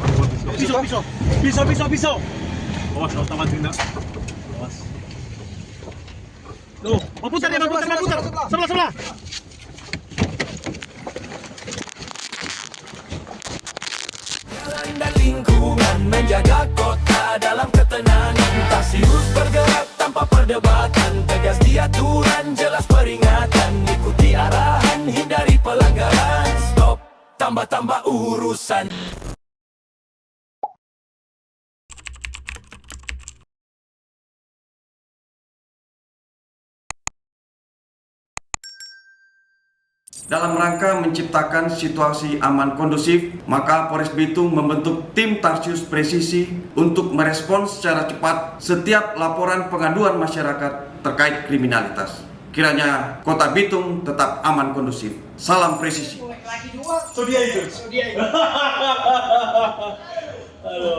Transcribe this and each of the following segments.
pisau. Pisau. Awas, tamat tindak. Awas. Tuh, mau putar. Sebelah. Jalan dan lingkungan menjaga kota dalam ketenangan. Tarsius bergerak tanpa perdebatan, tegas di aturan, jelas peringatan. Ikuti arahan, hindari pelanggaran. Stop, tambah urusan. Dalam rangka menciptakan situasi aman kondusif, maka Polres Bitung membentuk tim Tarsius Presisi untuk merespons secara cepat setiap laporan pengaduan masyarakat terkait kriminalitas. Kiranya Kota Bitung tetap aman kondusif. Salam presisi. Halo,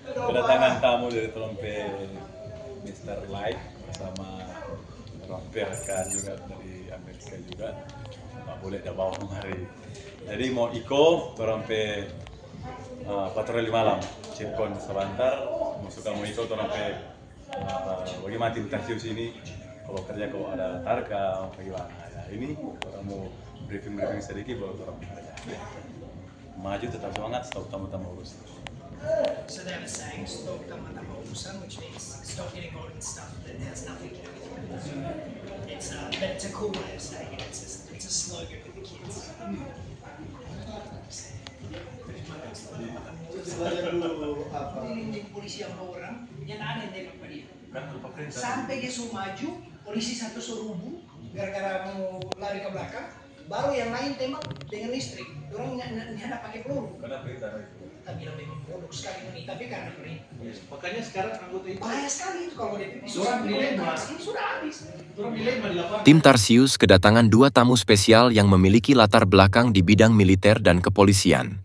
kedatangan tamu dari Trompe Mr. Light bersama Trompe rekan juga dari Amerika juga. Nggak boleh ada bawang hari. Jadi mau Trompe patroli malam, Cipkon sebentar. Mau Iko Trompe bagaimana tim Tarsius ini kalau kerja kalau ada targa bagaimana ya ini kalau mau briefing sedikit baru orang kerja. Maju tetap semangat, stop tamu-tamu urusan. So they were saying stop tamu-tamu urusan, which means stop getting involved in stuff that has nothing to do with you. But it's a cool way of saying it. It's a slogan for the kids. Ini polisi yang orang, yang ada yang tembak dia. Sampai dia suruh maju, polisi satu suruh rubuh, gara-gara mau lari ke belakang, baru yang lain tembak dengan listrik. Orang nggak pakai peluru. Karena perintah itu. Tapi lebih bodoh sekali ini, tapi karena perintah. Makanya sekarang anggota itu Bahaya sekali itu kalau dia ini sudah habis. Tim Tarsius kedatangan 2 tamu spesial yang memiliki latar belakang di bidang militer dan kepolisian.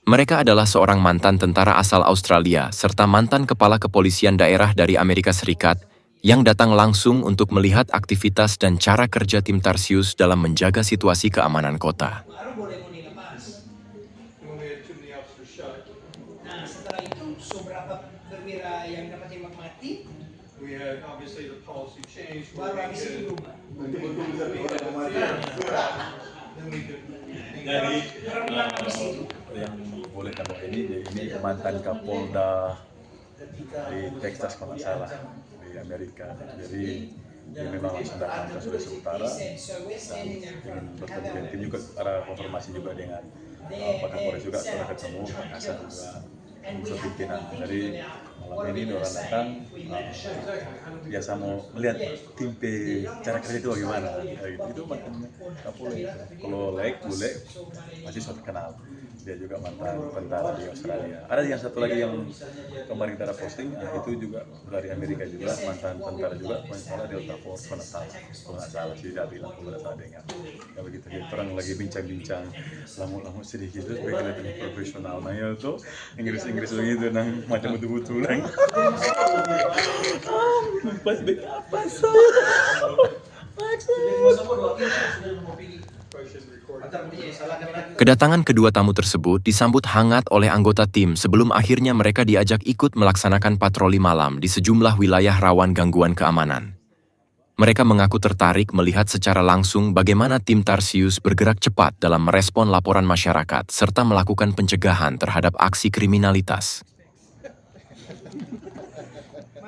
Mereka adalah seorang mantan tentara asal Australia serta mantan kepala kepolisian daerah dari Amerika Serikat yang datang langsung untuk melihat aktivitas dan cara kerja tim Tarsius dalam menjaga situasi keamanan kota. Baru boleh mau dilepas. Nah setelah itu, seberapa perwira yang dapat tembak mati, baru habis itu berubah. Jadi Habis itu. yang boleh tahu ini mantan Kapolda di Texas kalau nggak salah di Amerika. Jadi dia memang langsung datang ke Sulawesi Utara dan ingin bertemu dengan tim juga, ada konfirmasi juga dengan Pak Kapolres juga setelah ketemu Pak Kasat juga unsur pimpinan. Jadi malam ini orang datang biasa mau melihat tim cara kerja itu bagaimana. Itu mantan Kapolres. Kalau bule masih suatu kenal. Dia juga mantan tentara di Australia. Ada yang satu lagi yang kemarin kita posting, itu juga dari Amerika juga, mantan tentara juga, masalah Delta Force, kalau nggak salah sih dia bilang, kalau nggak salah dengar. Ya begitu, jadi orang lagi bincang-bincang, lamu-lamu sedikit itu supaya kelihatan profesional. Nah ya tuh Inggris begitu, nang macam betul-betul nang. Pas apa so? Kedatangan kedua tamu tersebut disambut hangat oleh anggota tim sebelum akhirnya mereka diajak ikut melaksanakan patroli malam di sejumlah wilayah rawan gangguan keamanan. Mereka mengaku tertarik melihat secara langsung bagaimana tim Tarsius bergerak cepat dalam merespon laporan masyarakat serta melakukan pencegahan terhadap aksi kriminalitas.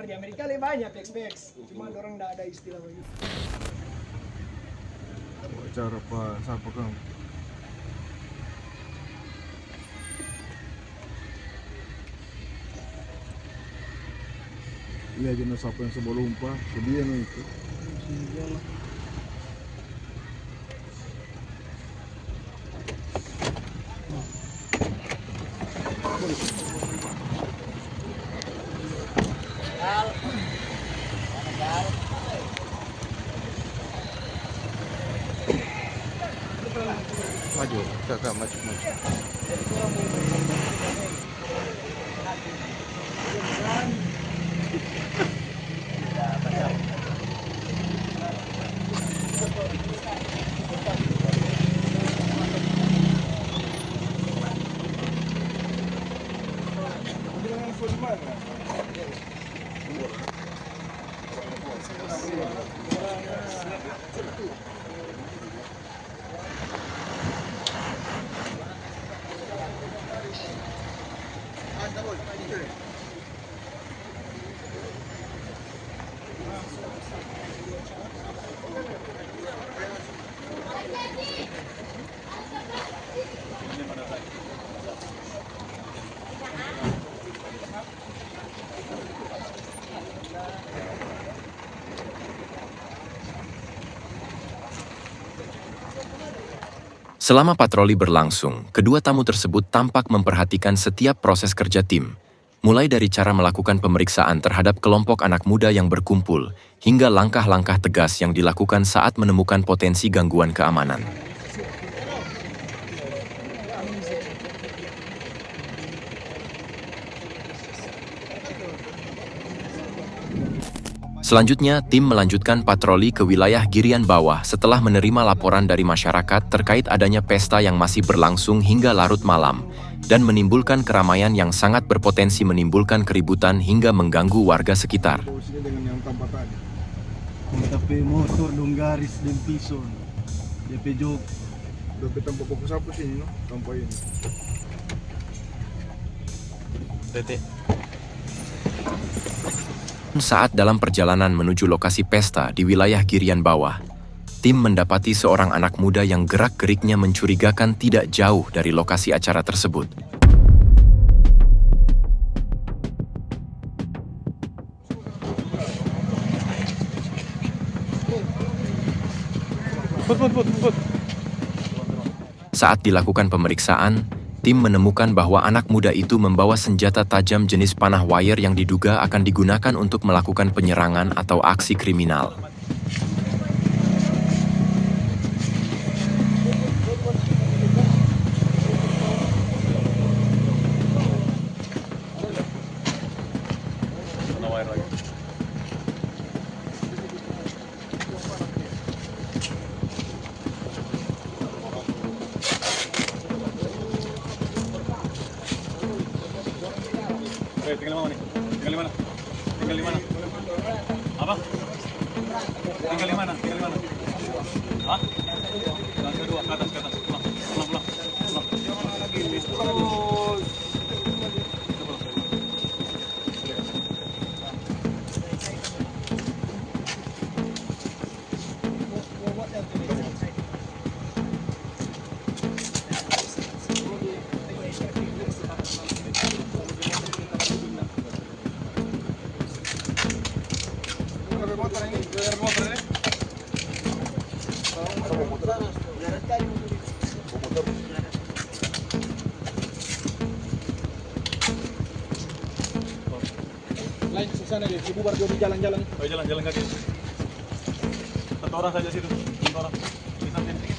Di Amerika lebih banyak PX, cuma orang nggak ada istilah begitu. Cara Pak siapa kamu? Iya jenis siapa yang sebelum Pak, dia nih itu. Maju, kakak maju. Selama patroli berlangsung, kedua tamu tersebut tampak memperhatikan setiap proses kerja tim, mulai dari cara melakukan pemeriksaan terhadap kelompok anak muda yang berkumpul, hingga langkah-langkah tegas yang dilakukan saat menemukan potensi gangguan keamanan. Selanjutnya, tim melanjutkan patroli ke wilayah Girian Bawah setelah menerima laporan dari masyarakat terkait adanya pesta yang masih berlangsung hingga larut malam dan menimbulkan keramaian yang sangat berpotensi menimbulkan keributan hingga mengganggu warga sekitar. Posisinya dengan yang tampak tadi. Tapi motor dong garis dan pisau. DP jog. Tapi tampak fokus apa sini, no? Tampak ini. Saat dalam perjalanan menuju lokasi pesta di wilayah Girian Bawah, tim mendapati seorang anak muda yang gerak-geriknya mencurigakan tidak jauh dari lokasi acara tersebut. Saat dilakukan pemeriksaan, tim menemukan bahwa anak muda itu membawa senjata tajam jenis panah wire yang diduga akan digunakan untuk melakukan penyerangan atau aksi kriminal. Tinggal di mana? Tinggal di mana? Apa? Tinggal di mana? Tinggal di mana? Hah? Yang kedua, ke atas. Pulang. Lain ke sana deh, bubar dulu jalan-jalan. Oh, jalan kaki. Satu orang saja situ. Satu orang. Kita sini.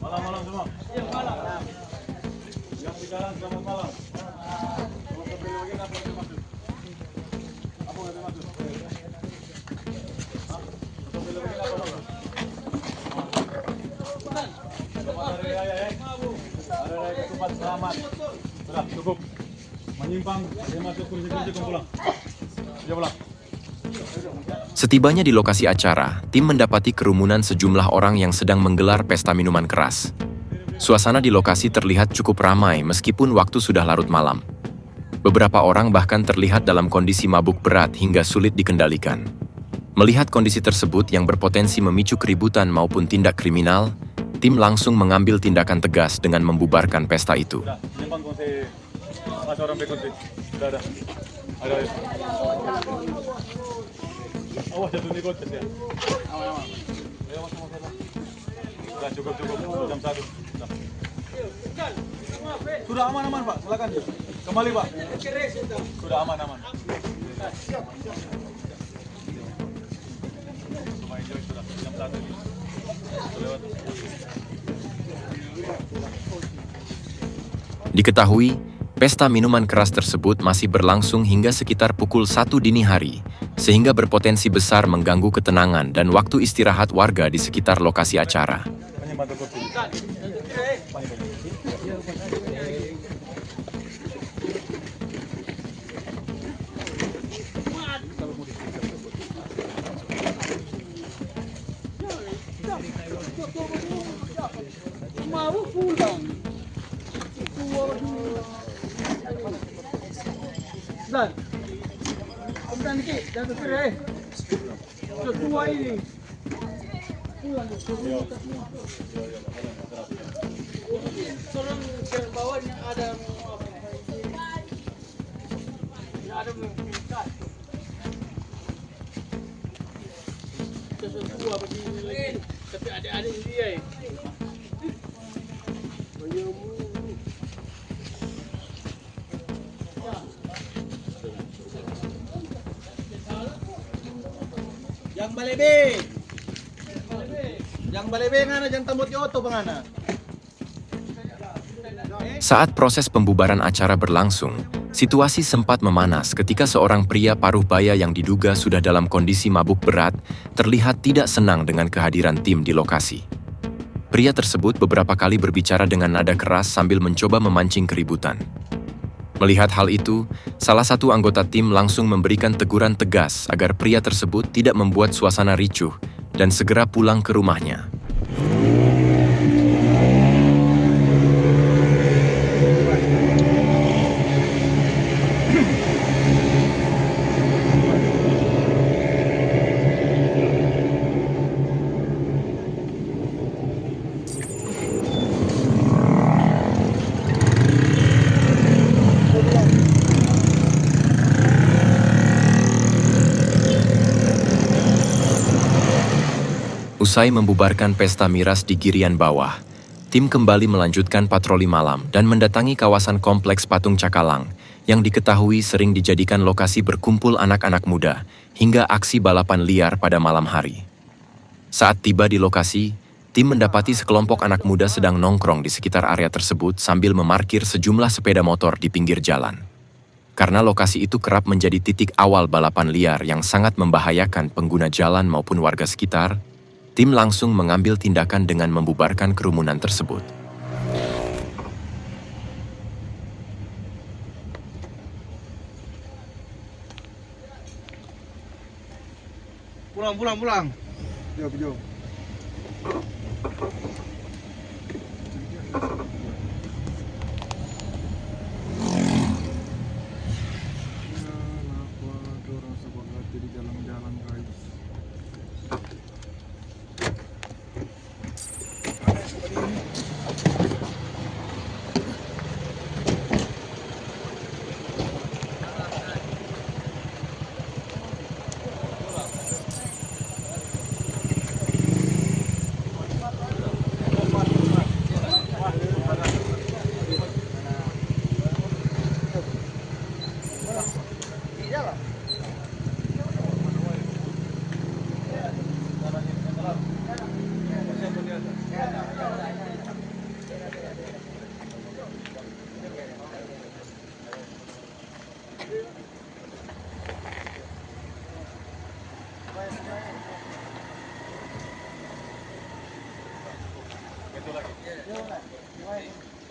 Malam semua. Iya, malam. Yang di jalan selamat malam. Kalau sampai lagi apa yang masuk? Apa yang masuk? Sampai lagi apa masuk? Selamat hari raya ya. Hari raya ketupat selamat. Sudah cukup. Menyimpang, dia masuk kursi-kursi pulang. Dia pulang. Setibanya di lokasi acara, tim mendapati kerumunan sejumlah orang yang sedang menggelar pesta minuman keras. Suasana di lokasi terlihat cukup ramai meskipun waktu sudah larut malam. Beberapa orang bahkan terlihat dalam kondisi mabuk berat hingga sulit dikendalikan. Melihat kondisi tersebut yang berpotensi memicu keributan maupun tindak kriminal, tim langsung mengambil tindakan tegas dengan membubarkan pesta itu. Awas jatuh di kotes ya. Aman. Ayo mas. Sudah cukup. Jam 1. Sudah aman Pak, silakan. Kembali Pak. Sudah aman. Cuma enjoy sudah jam 1 ini. Lewat. Diketahui, pesta minuman keras tersebut masih berlangsung hingga sekitar pukul 1 dini hari, sehingga berpotensi besar mengganggu ketenangan dan waktu istirahat warga di sekitar lokasi acara. Tapi adik-adik dia Yang balebe ngana jangan tambut yoto bangana. Saat proses pembubaran acara berlangsung, situasi sempat memanas ketika seorang pria paruh baya yang diduga sudah dalam kondisi mabuk berat terlihat tidak senang dengan kehadiran tim di lokasi. Pria tersebut beberapa kali berbicara dengan nada keras sambil mencoba memancing keributan. Melihat hal itu, salah satu anggota tim langsung memberikan teguran tegas agar pria tersebut tidak membuat suasana ricuh dan segera pulang ke rumahnya. Usai membubarkan pesta miras di Girian Bawah, tim kembali melanjutkan patroli malam dan mendatangi kawasan kompleks Patung Cakalang yang diketahui sering dijadikan lokasi berkumpul anak-anak muda hingga aksi balapan liar pada malam hari. Saat tiba di lokasi, tim mendapati sekelompok anak muda sedang nongkrong di sekitar area tersebut sambil memarkir sejumlah sepeda motor di pinggir jalan. Karena lokasi itu kerap menjadi titik awal balapan liar yang sangat membahayakan pengguna jalan maupun warga sekitar, tim langsung mengambil tindakan dengan membubarkan kerumunan tersebut. Pulang. Jom.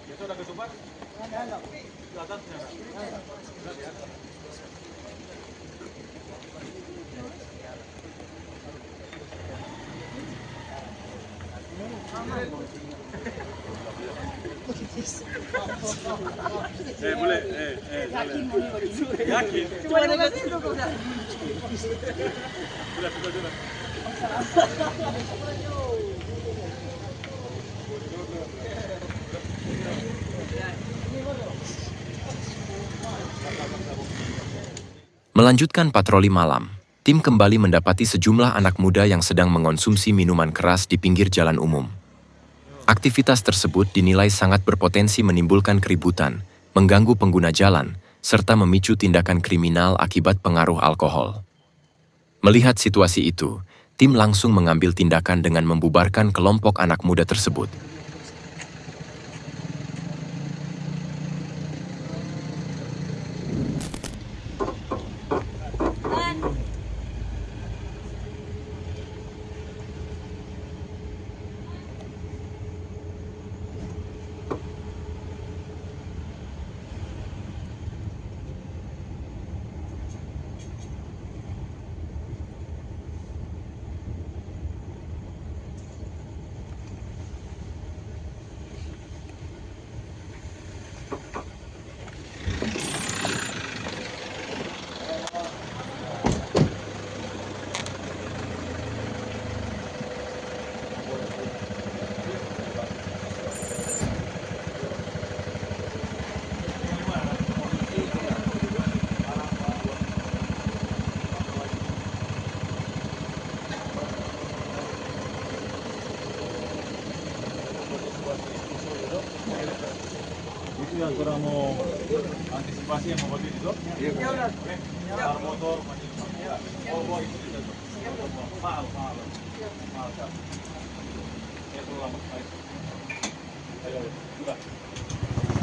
Itu udah ketupat? Di atasnya. Boleh. Yakin. Cuma dikasih itu kok udah. Sudah. Melanjutkan patroli malam, tim kembali mendapati sejumlah anak muda yang sedang mengonsumsi minuman keras di pinggir jalan umum. Aktivitas tersebut dinilai sangat berpotensi menimbulkan keributan, mengganggu pengguna jalan, serta memicu tindakan kriminal akibat pengaruh alkohol. Melihat situasi itu, tim langsung mengambil tindakan dengan membubarkan kelompok anak muda tersebut. Itu yang kurang mau antisipasi yang mau itu. Iya. Motor oh itu kita tuh. Mahal. Kan. Itu lama. Ayo, sudah.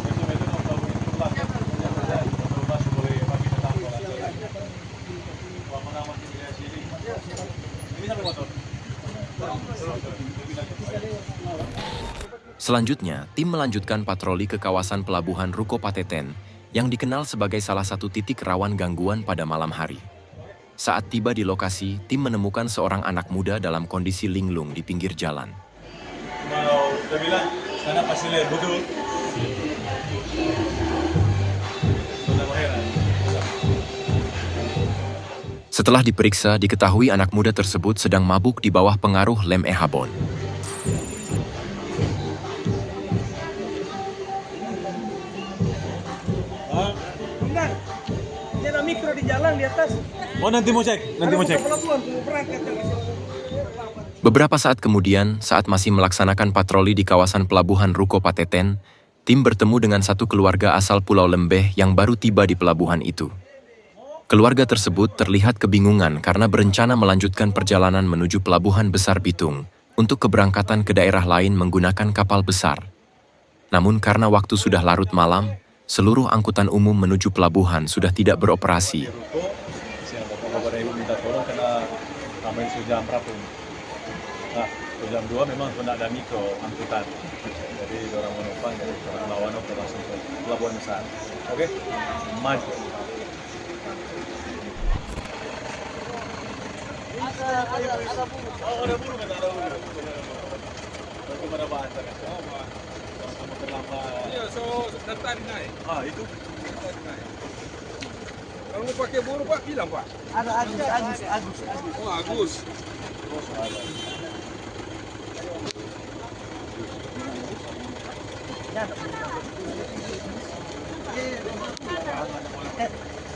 Itu mau tahu itu lah. Masih boleh pakai tetangga lah. Wah, mana di sini. Ini sampai motor. Selanjutnya, tim melanjutkan patroli ke kawasan pelabuhan Ruko Pateten yang dikenal sebagai salah satu titik rawan gangguan pada malam hari. Saat tiba di lokasi, tim menemukan seorang anak muda dalam kondisi linglung di pinggir jalan. Mau udah bilang, sana pasti lihat betul. Setelah diperiksa, diketahui anak muda tersebut sedang mabuk di bawah pengaruh lem ehabon. Benar. Ini ada mikro di jalan di atas. Oh nanti mau cek. Pelabuhan, mau berangkat dari sini. Beberapa saat kemudian, saat masih melaksanakan patroli di kawasan pelabuhan Ruko Pateten, tim bertemu dengan satu keluarga asal Pulau Lembeh yang baru tiba di pelabuhan itu. Keluarga tersebut terlihat kebingungan karena berencana melanjutkan perjalanan menuju Pelabuhan Besar Bitung untuk keberangkatan ke daerah lain menggunakan kapal besar. Namun karena waktu sudah larut malam, seluruh angkutan umum menuju pelabuhan sudah tidak beroperasi. Siapa bapak ibu minta tolong karena kami sudah berapa ini? Nah, jam 2 memang sudah ada mikro angkutan. Jadi orang menumpang dari orang Lawano ke langsung ke Pelabuhan Besar. Oke? Maju. Ada buru kan ada buru. Bagaimana bahasa kan? Sama kenapa? Iya, so daftar naik. Itu. Kalau mau pakai buru Pak, bilang Pak. Ada Agus. Oh, Agus.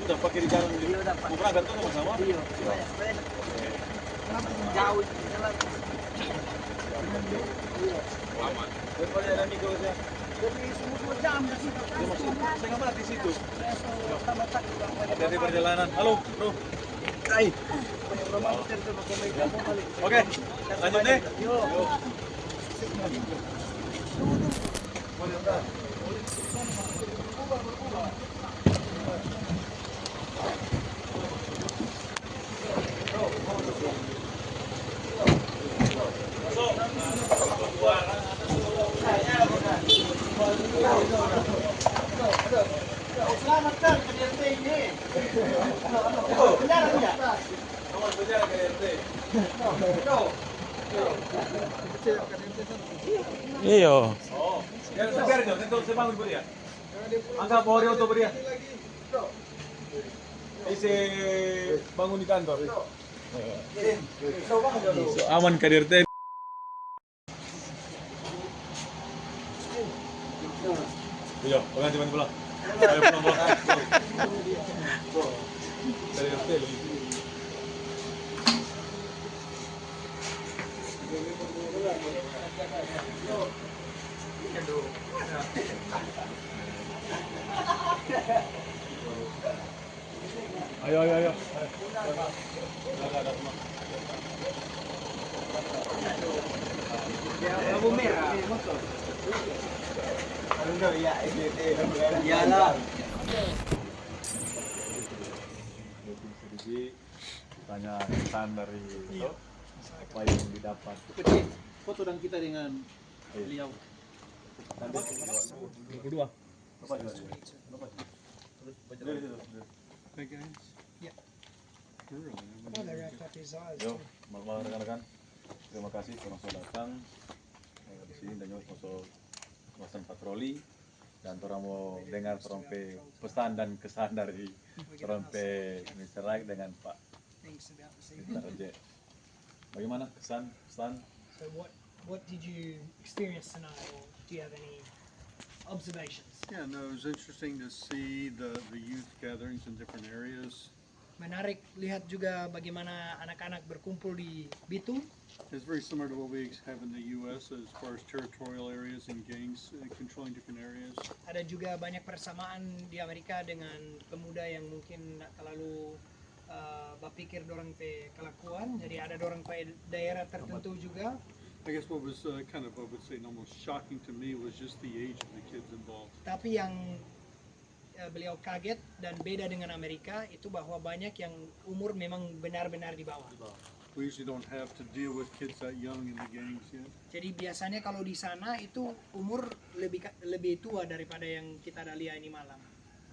Sudah pakai di jalan dulu. Mau berangkat tuh sama-sama? Iya. Jauh jalan. Aman. Daripada ada mikro saja. Jadi semua jam di situ. Saya nggak mati di situ. Dari perjalanan. Halo, bro. Hai. Oke, lanjut deh. Yuk. Selamatkan KDRT ini. Benar tidak? Iya. Biar dong, saya bangun beri ya. Angkat pohon untuk beri ya. Isi bangun di kantor. Aman KDRT. Iya, pengen teman pulang. Ayo pulang. KDRT. Ayo. Lampu merah. Iyalah. Jadi tanya kesan dari itu, apa yang didapat. Foto dan kita dengan beliau. Kedua. Bapak juga. Yo, malam rekan-rekan. Terima kasih telah datang di sini dan juga masuk kawasan patroli dan orang mau dengar trompe pesan dan kesan dari trompe Mr. Raik dengan Pak Mr. J. Bagaimana kesan, pesan? So what did you experience tonight, or do you have any observations? Yeah, no, it was interesting to see the youth gatherings in different areas. Menarik lihat juga bagaimana anak-anak berkumpul di Bitung. It's very similar to what we have in the U.S. as far as territorial areas and gangs controlling different areas. Ada juga banyak persamaan di Amerika dengan pemuda yang mungkin tak terlalu berpikir dorang pe kelakuan. Jadi ada dorang pe daerah tertentu juga. I guess what was kind of, I would say, almost shocking to me was just the age of the kids involved. Tapi yang beliau kaget dan beda dengan Amerika itu bahwa banyak yang umur memang benar-benar di bawah. We usually don't have to deal with kids that young in the gangs yet. Jadi biasanya kalau di sana itu umur lebih tua daripada yang kita ada lihat ini malam.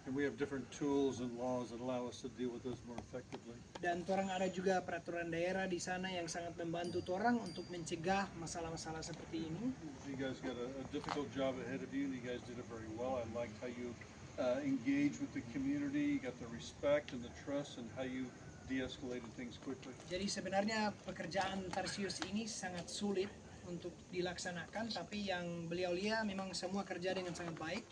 And we have different tools and laws that allow us to deal with this more effectively. Dan orang ada juga peraturan daerah di sana yang sangat membantu orang untuk mencegah masalah-masalah seperti ini. You guys got a difficult job ahead of you, and you guys did it very well. I liked how you engaged with the community, you got the respect and the trust, and how you de-escalated things quickly. Jadi sebenarnya pekerjaan Tarsius ini sangat sulit untuk dilaksanakan, tapi yang beliau lihat memang semua kerja dengan sangat baik.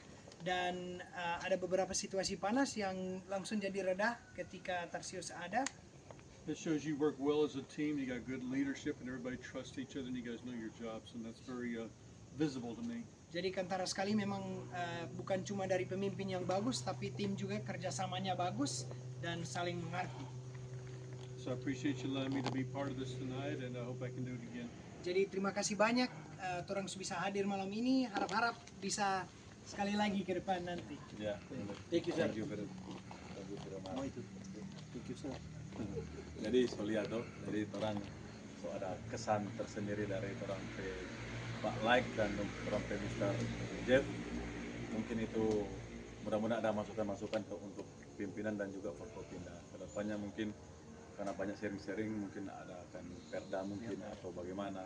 Dan ada beberapa situasi panas yang langsung jadi reda ketika Tarsius ada. It shows you work well as a team, you got good leadership, and everybody trusts each other, and you guys know your jobs, and that's very visible to me. Jadi kantara sekali memang bukan cuma dari pemimpin yang bagus, tapi tim juga kerjasamanya bagus dan saling mengerti. So I appreciate you letting me to be part of this tonight, and I hope I can do it again. Jadi terima kasih banyak, orang bisa hadir malam ini. Harap-harap bisa sekali lagi ke depan nanti. Ya. Thank you, sir. Thank you very much. Thank you, sir. Jadi so lihat tuh, jadi orang so ada kesan tersendiri dari orang pe Pak Like dan orang pe Mr. Jeff. Mungkin itu mudah-mudahan ada masukan-masukan untuk pimpinan dan juga Forkopimda. Kedepannya mungkin karena banyak sharing-sharing mungkin ada akan perda mungkin atau bagaimana.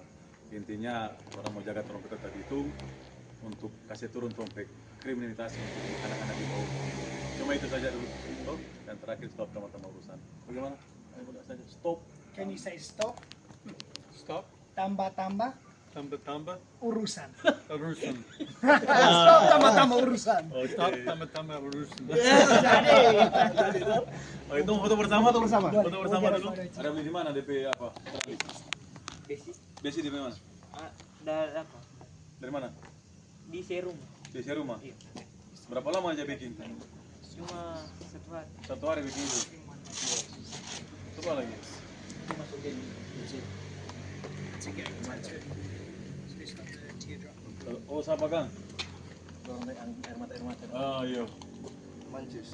Intinya orang mau jaga trompet tadi itu untuk kasih turun trompet kriminalitas untuk anak-anak di bawah. Cuma itu saja dulu. Oh, dan terakhir stop sama-sama urusan. Bagaimana? Ayo udah saja stop. Can you say stop? Stop. Tambah-tambah Tamba urusan. urusan. Stop tambah-tambah urusan. Stop tamba urusan. Oh, itu foto bersama tuh bersama. Foto bersama dulu. Ada. Ada beli di mana DP apa? Besi di mana? Apa? Dari mana? Di serum. Di rumah. Iya. Berapa lama aja bikin? Cuma 1 hari. 1 hari bikin itu. Coba lagi. Masukin to get the tattoo. So it's got the teardrop. Oh, siapa Kang? Air mata. Oh, iya. Mancis.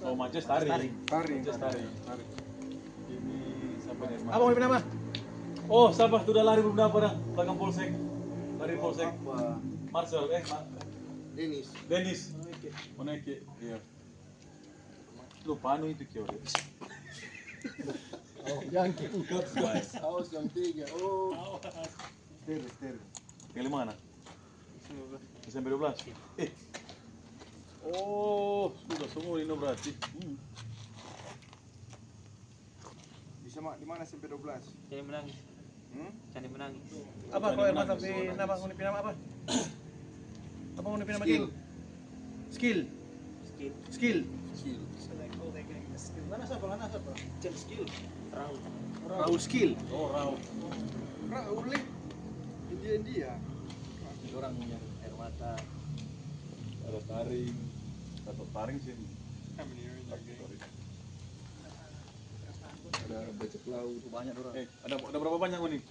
Oh, Mancis tari. Tari. Mancis tari. Ini siapa nih? Apa mau apa? Oh, siapa? Sudah lari belum dapat dah. Belakang polsek. Lari polsek. Apa? Marcel, Dennis. Moneke. Iya. Lupa anu itu kyo. Yang keempat. Awas yang 3. Oh. Ster. Yang mana? Desember 12. Oh, sudah semua ini berarti. Bisa mak di mana sampai 12? Cari menangis. Cari menangis. Apa kau yang masuk di nama ngunipin nama apa? Apa ngunipin nama game? Skill. So they call their game the skill. Mana siapa? Jam skill. Raul skill. Oh, Rau. Raul India. Orang yang air mata. Ada taring. Satu taring sih. How many are in there, gang? Banyak orang. Ada berapa banyak nih?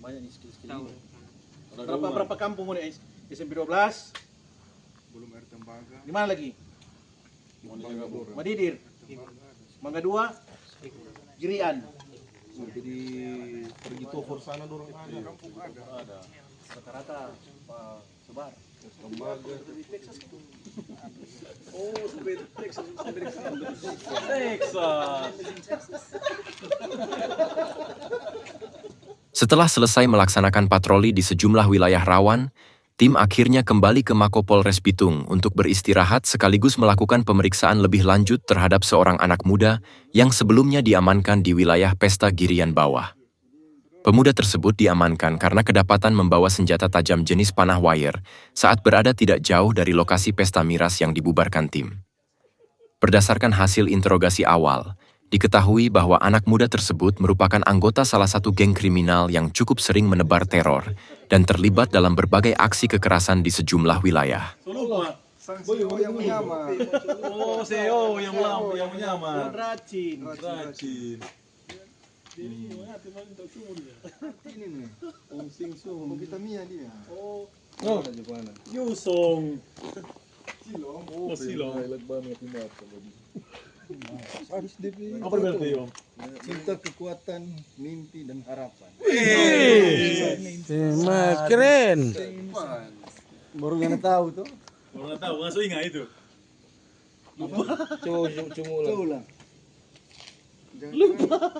Banyak nih skill-skill Tahu. ini. Berapa kampung ini? SMP 12. Belum air tembaga. Di mana lagi? Madidir. Mangga 2. Girian. Sampai di pergi Tofor sana dorong ada. Ada. Rata-rata Pak Sebar. Tembaga. Oh, sampai Texas. Setelah selesai melaksanakan patroli di sejumlah wilayah rawan, tim akhirnya kembali ke Mako Polres Bitung untuk beristirahat sekaligus melakukan pemeriksaan lebih lanjut terhadap seorang anak muda yang sebelumnya diamankan di wilayah Pesta Girian Bawah. Pemuda tersebut diamankan karena kedapatan membawa senjata tajam jenis panah wire saat berada tidak jauh dari lokasi pesta miras yang dibubarkan tim. Berdasarkan hasil interogasi awal, diketahui bahwa anak muda tersebut merupakan anggota salah satu geng kriminal yang cukup sering menebar teror dan terlibat dalam berbagai aksi kekerasan di sejumlah wilayah. Yang menyamar. Oh, CEO yang menyamar. Racin. Ini nih. Om Sing Sung. Om Vitamia dia. Oh, Yusong. Silong. Oh, silong. Harus DP. Apa berarti, Om? Cinta, kekuatan, mimpi dan harapan. Mas keren. Baru nggak tahu tuh. Orang tahu, nggak ingat itu. Coba ulang. Kita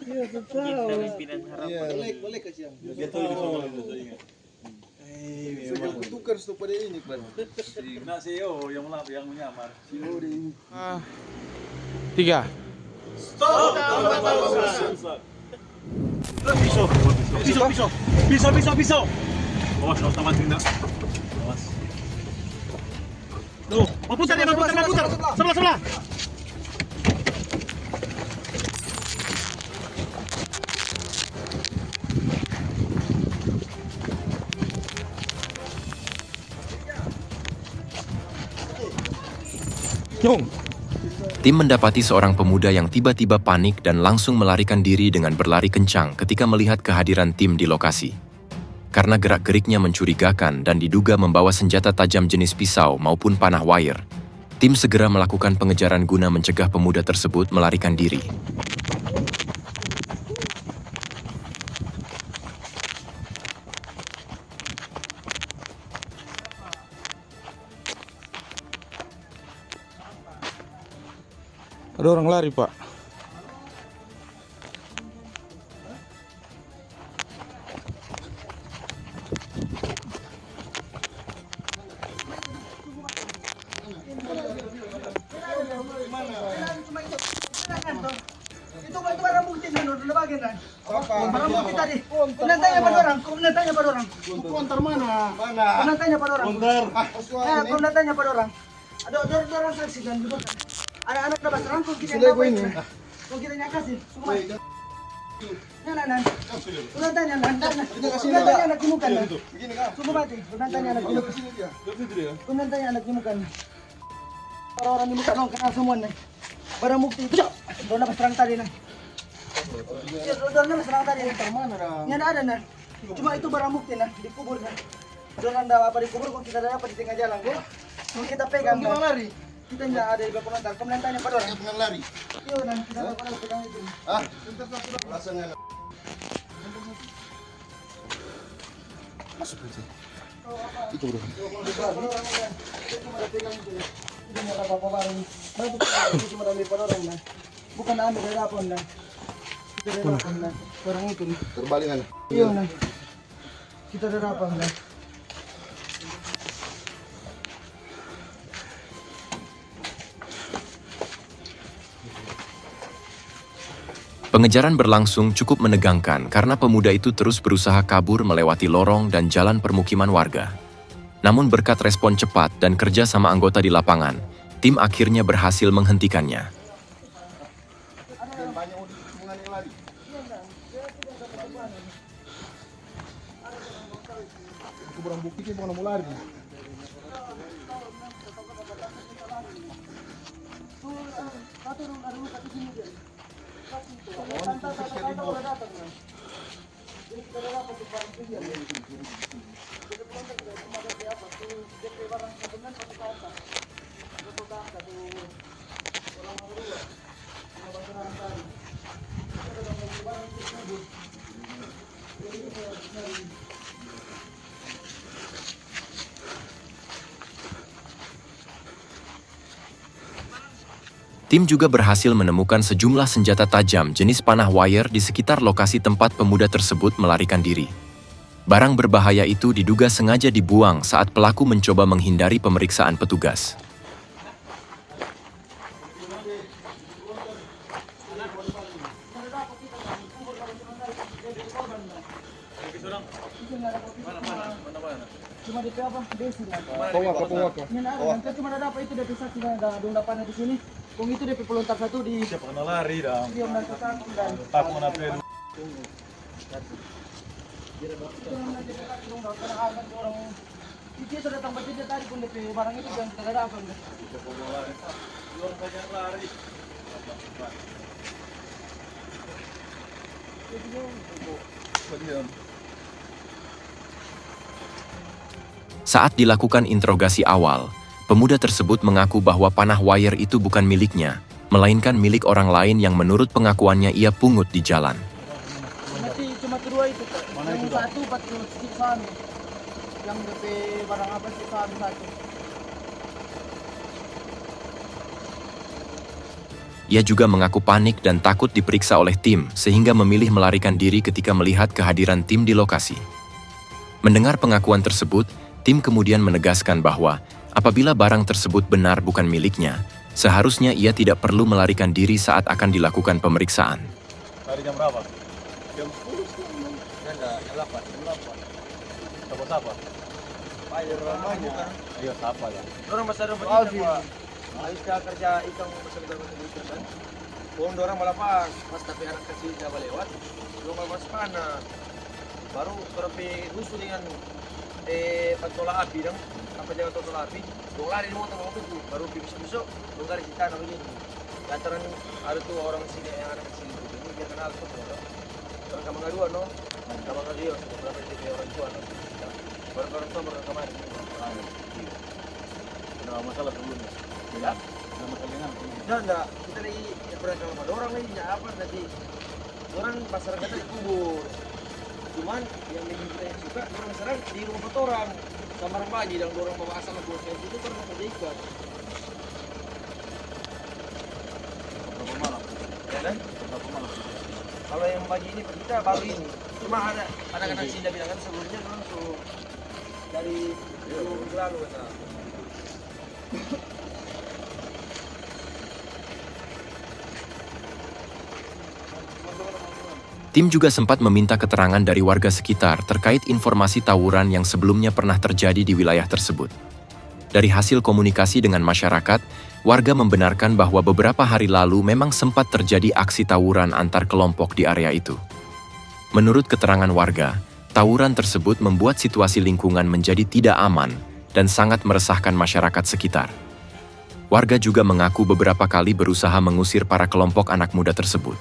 pimpinan harapan. Iya. Boleh kasih yang. Dia tahu di sana, saya ingat. Saya kutukar tuh pada ini, Pak. Nah, CEO yang menyamar. CEO di 3. Pisau. Awas, tamat tindak. Awas. Tuh, putar. Sebelah. Tim mendapati seorang pemuda yang tiba-tiba panik dan langsung melarikan diri dengan berlari kencang ketika melihat kehadiran tim di lokasi. Karena gerak-geriknya mencurigakan dan diduga membawa senjata tajam jenis pisau maupun panah wire, tim segera melakukan pengejaran guna mencegah pemuda tersebut melarikan diri. Ada orang lari, Pak. Itu barang bukti kan udah bagian kan? Barang bukti tadi. Kemudian tanya pada orang. konter mana? Kemudian tanya pada orang. Konter. Kemudian tanya pada orang. Ada orang saksi kan? Ada anak dapat rangkul kita Sudah gue ini. Kau kita nyakasih. Nah. Kemudian tanya anak kimukan. Begini kan? Sungguh mati. Kemudian tanya anak kimukan. Kemudian tanya anak kimukan. Orang-orang di muka dong kenal semua nih. Barang bukti itu. Doon na serang tadi nah. Doon na serang tadi. Yang ada nah. Cuma itu barang bukti nah dikubur nah. Doon anda apa dikubur kok kita dapat di tengah jalan ya. Kalau kita pegang Gimana lari? kita nggak ada di belakang lantar. Kemudian tanya pada orang. Jangan lari. Iya nah kita dapat pegang itu. Ah, rasanya. Masuk aja. Itu bro. Itu nggak apa-apa barang. Itu cuma ambil pada orang nah. Bukan ambil dari apa nah. Kita dari apa nah. Orang itu nih. Terbalingan. Iya nah. Kita dari apa nah. Pengejaran berlangsung cukup menegangkan karena pemuda itu terus berusaha kabur melewati lorong dan jalan permukiman warga. Namun berkat respon cepat dan kerja sama anggota di lapangan, tim akhirnya berhasil menghentikannya. Banyak hubungan yang lari. Itu barang bukti kita bukan mau lari. Tim juga berhasil menemukan sejumlah senjata tajam jenis panah wire di sekitar lokasi tempat pemuda tersebut melarikan diri. Barang berbahaya itu diduga sengaja dibuang saat pelaku mencoba menghindari pemeriksaan petugas. Cuma DP apa? Desi lah. Nanti cuma ada apa itu DP saksi dan ada panah di sini. Kung itu DP pelontar satu di. Siapa kena lari dah? Dia menangkap dan. Aku mana pedu. Itu sudah tambah saja tadi pun DP barang itu yang kita ada apa enggak? Orang banyak lari. Saat dilakukan interogasi awal, pemuda tersebut mengaku bahwa panah wire itu bukan miliknya, melainkan milik orang lain yang menurut pengakuannya ia pungut di jalan. Cuma kedua itu, yang satu 40 stik saham, yang DP barang apa sih saham satu. Ia juga mengaku panik dan takut diperiksa oleh tim, sehingga memilih melarikan diri ketika melihat kehadiran tim di lokasi. Mendengar pengakuan tersebut, tim kemudian menegaskan bahwa apabila barang tersebut benar bukan miliknya, seharusnya ia tidak perlu melarikan diri saat akan dilakukan pemeriksaan. Hari jam berapa? Jam 10. Jam 8. Siapa? Ayo ramanya. Ayo siapa ya? Orang masih ada begitu Pak. Habis kerja ikan besar-besar begitu kan. Orang orang balapang, pas tapi anak kecil coba lewat, belum lepas panah. Baru berapa rusuh dengan patola api dong, apa jaga patola api, dong lari di motor itu, baru besok dong lari di tanah begini. Lantaran ada tuh orang sini yang anak kecil itu, ini dia kenal tuh orang. Orang kamar kedua no, kamar kedua berapa dia orang tua no. Baru orang tua baru kemarin. Ada masalah sebelumnya. Ya, Nama kalian apa? enggak, kita lagi pernah sama orang lagi apa nanti orang masyarakatnya kubur. Cuman yang bikin kita yang suka orang sekarang di rumah foto orang sama orang bayi dan orang bawa asal bosnya itu karena kerja ikan. Berapa malam? Ya kan? Berapa malam? Kalau yang bayi ini kita baru ini. Cuma ada anak-anak sini bilang kan sebelumnya langsung dari minggu lalu kata. Tim juga sempat meminta keterangan dari warga sekitar terkait informasi tawuran yang sebelumnya pernah terjadi di wilayah tersebut. Dari hasil komunikasi dengan masyarakat, warga membenarkan bahwa beberapa hari lalu memang sempat terjadi aksi tawuran antar kelompok di area itu. Menurut keterangan warga, tawuran tersebut membuat situasi lingkungan menjadi tidak aman dan sangat meresahkan masyarakat sekitar. Warga juga mengaku beberapa kali berusaha mengusir para kelompok anak muda tersebut.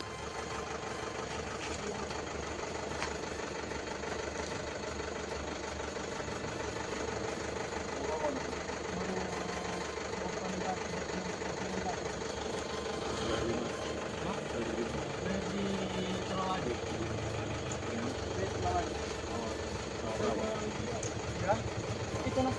Itu nah.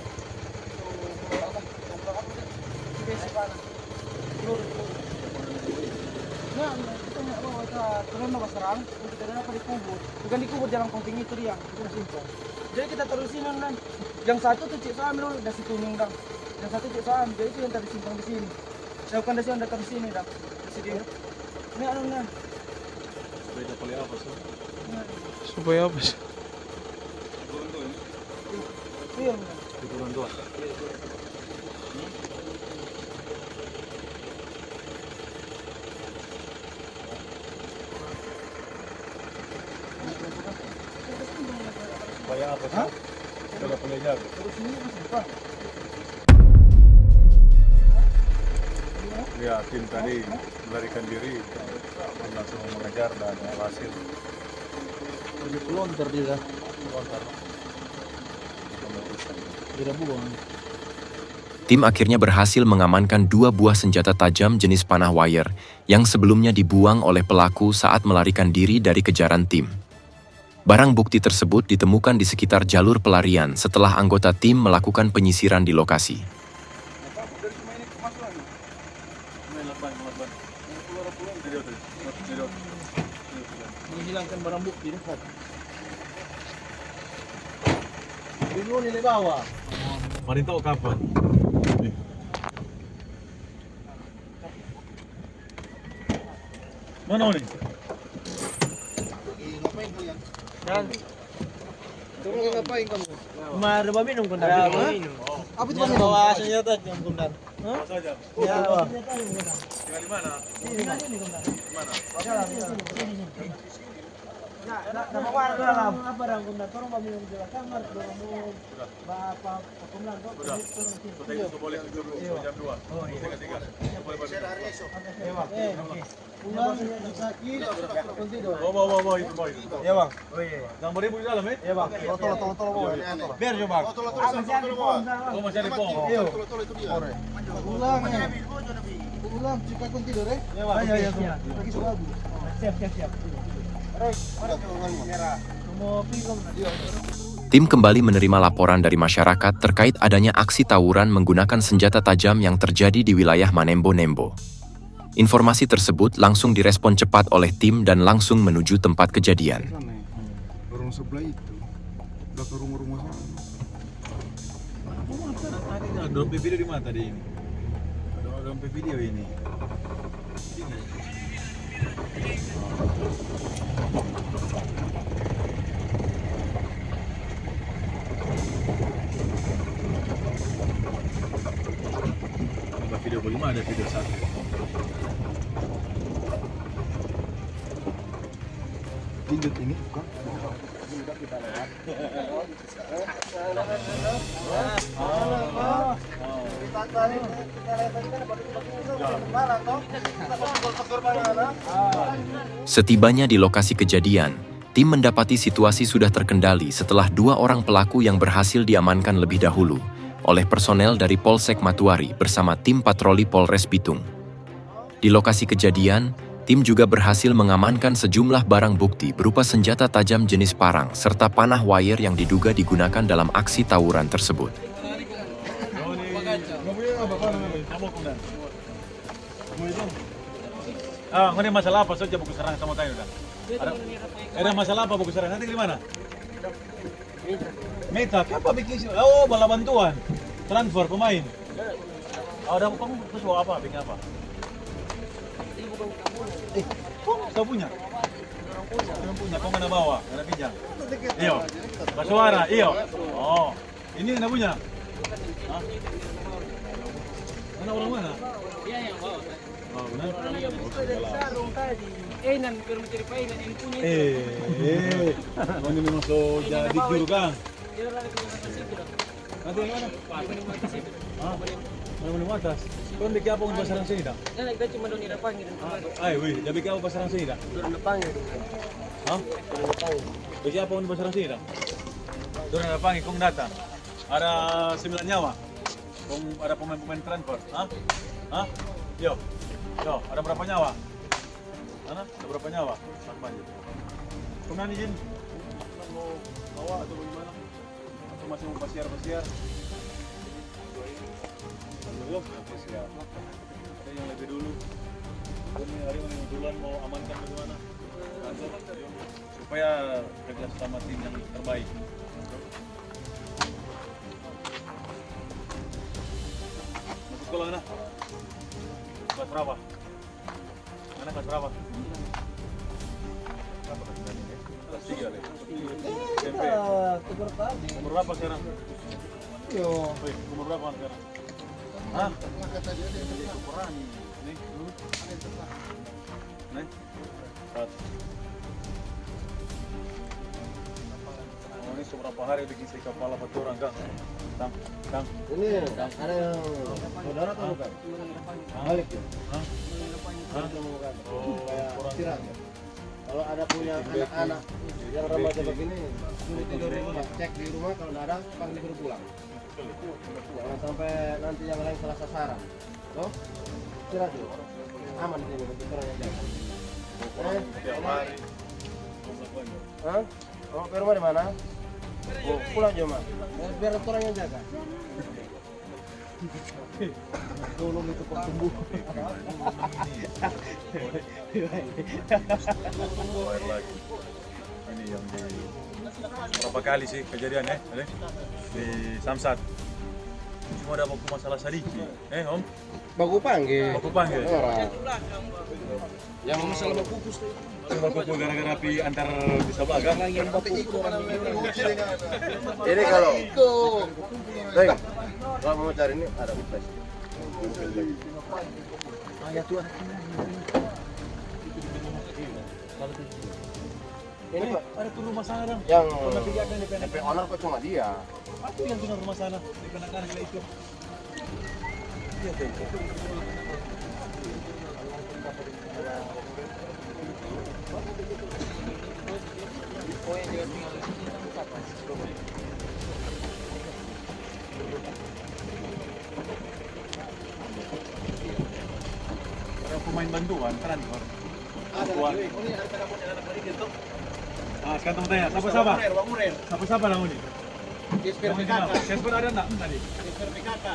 Nah, itu nggak bawa turun ke serang, kita dapat dikubur. Bukan dikubur jalan komping itu dia, itu simpel. Jadi kita terusin dan yang satu tuh cik saham dulu, dari situ dah. Yang satu cik saham, jadi itu yang tadi simpang di sini. Saya bukan dari sini datang di sini dah. Di sini. Ini anunya. Supaya dapat apa sih? Supaya apa sih? Iya. Di bulan 2. Supaya apa sih? Supaya boleh jaga. Terus ini masih apa? Ya, tim tadi melarikan diri, langsung mengejar dan berhasil. Lebih pelontar dia. Tidak buang. Tim akhirnya berhasil mengamankan 2 buah senjata tajam jenis panah wire yang sebelumnya dibuang oleh pelaku saat melarikan diri dari kejaran tim. Barang bukti tersebut ditemukan di sekitar jalur pelarian setelah anggota tim melakukan penyisiran di lokasi. Menghilangkan barang bukti dekat. Bingung nilai bawah. Mari tahu kapan? Mana nih? Dan Turun ngapain kamu? Mari minum kundan. Apa itu bawa senjata yang kundan? Apa saja? Ya, Tinggal di mana? nama warga dalam apa orang kundan? Orang kami minum di kamar, orang mau bapak kundan kok. Sudah itu boleh jam 2. Oh iya. Tiga. Boleh balik. Pulang sakit, tidur. Bawa itu boy. Ya bang. Oh iya. Gambar ibu di dalam Ya bang. Tolong. Biar coba bang. Oh masih ada pom. Iya. Pulang ya. Pulang jika kau tidur ya. Ya bang. Ya. Lagi suatu. Siap. Tim kembali menerima laporan dari masyarakat terkait adanya aksi tawuran menggunakan senjata tajam yang terjadi di wilayah Manembo-Nembo. Informasi tersebut langsung direspon cepat oleh tim dan langsung menuju tempat kejadian. Orang sebelah itu, udah ke rumah-rumah sana. Tadi ada dompet video di mana tadi ini? Ada dompet video ini. Ada video bagaimana? Ada video satu. Tinjut ini bukan? Setibanya di lokasi kejadian, tim mendapati situasi sudah terkendali setelah 2 orang pelaku yang berhasil diamankan lebih dahulu oleh personel dari Polsek Matuari bersama tim patroli Polres Bitung. Di lokasi kejadian, tim juga berhasil mengamankan sejumlah barang bukti berupa senjata tajam jenis parang serta panah wire yang diduga digunakan dalam aksi tawuran tersebut. Ini masalah apa saja buku serang sama kayu kan? Ada masalah apa buku serang? Nanti di mana? Meta, apa bikin sih? Oh, bala bantuan. Transfer pemain. Ada kamu terus bawa apa? Bikin apa? Kau punya? Kau punya, kau mana bawa? Mana pinjam? Iyo, Basuara, iyo. Oh, ini mana punya? Hah? Mana orang mana? Iya yang bawa. Oh, benar? Sarung tadi. Nan biar mencari painan yang punya. Kau ini memang so jadi juru kan? Dia lari ke atas itu dah. Nanti yang mana? Di atas itu. Hah? Mana atas? Kau bikin apa untuk pasarang sini dah? Nah, kita cuma doni depan gitu. Ay, wih, dia bikin apa pasarang sini dah? Turun depan gitu. Hah? Bikin apa untuk pasarang sini dah? Turun depan, kong datang. Ada 9 nyawa. Kong ada pemain-pemain transfer. Hah? Hah? Yo, ada berapa nyawa? Mana? Ada berapa nyawa? Sampai. Kemana izin? Mau bawa atau bagaimana? Atau masih mau pasiar-pasiar? Belum, siap. Ada yang lebih dulu. Ini hari ini duluan mau amankan bagaimana? Supaya kerja sama tim yang terbaik. Masuk sekolah mana? Kelas berapa? Mana kelas berapa? Kelas 3 deh. SMP. Umur berapa sekarang? Umur berapa sekarang? Hah? Nih? Nih? Oh, ini seberapa berapa hari bikin si kepala batu orang Kang? Kang. Ini ada yang saudara atau bukan? Balik ya? Kayak istirahat ya? Kalau ada punya anak-anak yang remaja begini, suruh tidur di rumah, cek di rumah, kalau nggak ada, panggil suruh pulang. Jangan sampai nanti yang lain salah sasaran. Toh? Istirahat dulu. Aman di sini, untuk orang yang jaga. Tiap hari. Hah? Kamu ke rumah di mana? Oh, pulang aja, Mas. Biar orang yang jaga. Tolong itu pertumbuh. Air lagi. Ini yang di berapa kali sih kejadian di Samsat. Cuma ada baku masalah sedikit. Om? Baku panggil. Baku panggil. Orang. Yang masalah baku kus tuh. Baku gara-gara api antar bisa bagang. Ini kalau kalau mau cari ini ada upes. Ayah tuh. Ini Pak, Ada tuh rumah sana dong. yang DP owner kok cuma dia. Aku yang tinggal rumah sana di penakaran itu. Ada pemain bantuan kan? Bantuan. Ah, sekarang teman tanya, siapa? Siapa lah ini? Kesper ada enggak tadi? Kesper PKK.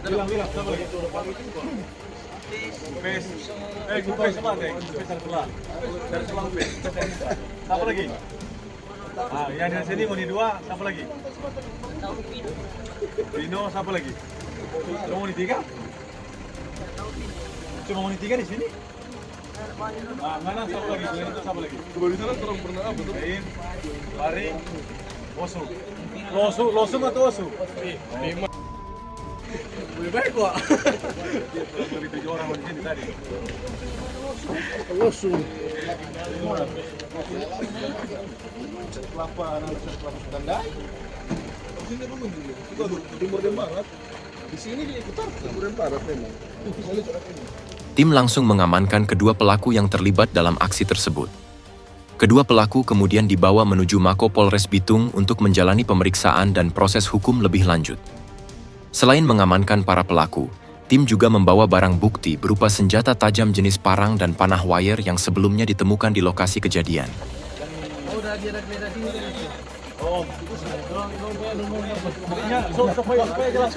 Bilang, siapa lagi? Kupes. Kupes apa? Kupes dari sebelah. Dari sebelah kupes. Siapa lagi? Ah, yang di sini mau dua, siapa lagi? Vino, siapa lagi? Cuma mau tiga? Cuma mau tiga di sini? Ah, mana siapa lagi? Itu siapa lagi? Coba di sana orang pernah apa tuh? Lari, Osu. Losu atau Osu? Lima. Lebih baik kok. Lebih 7 orang di sini tadi. Losu. Kelapa, anak kelapa tandai. Di sini dulu kita timur dan barat. Di sini dia putar timur dan barat memang. Tim langsung mengamankan kedua pelaku yang terlibat dalam aksi tersebut. Kedua pelaku kemudian dibawa menuju Mako Polres Bitung untuk menjalani pemeriksaan dan proses hukum lebih lanjut. Selain mengamankan para pelaku, tim juga membawa barang bukti berupa senjata tajam jenis parang dan panah wire yang sebelumnya ditemukan di lokasi kejadian. Supaya jelas.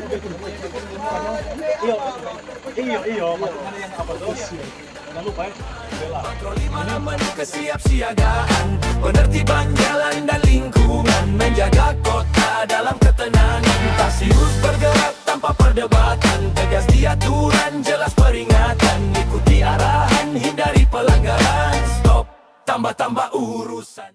Iya, maksudnya yang apa terus? Jangan lupa ya. Patroli malam penuh kesiapsiagaan, penertiban jalan dan lingkungan, menjaga kota dalam ketenangan. Tarsius bergerak tanpa perdebatan, tegas di aturan, jelas peringatan, ikuti arahan, hindari pelanggaran. Stop, tambah urusan.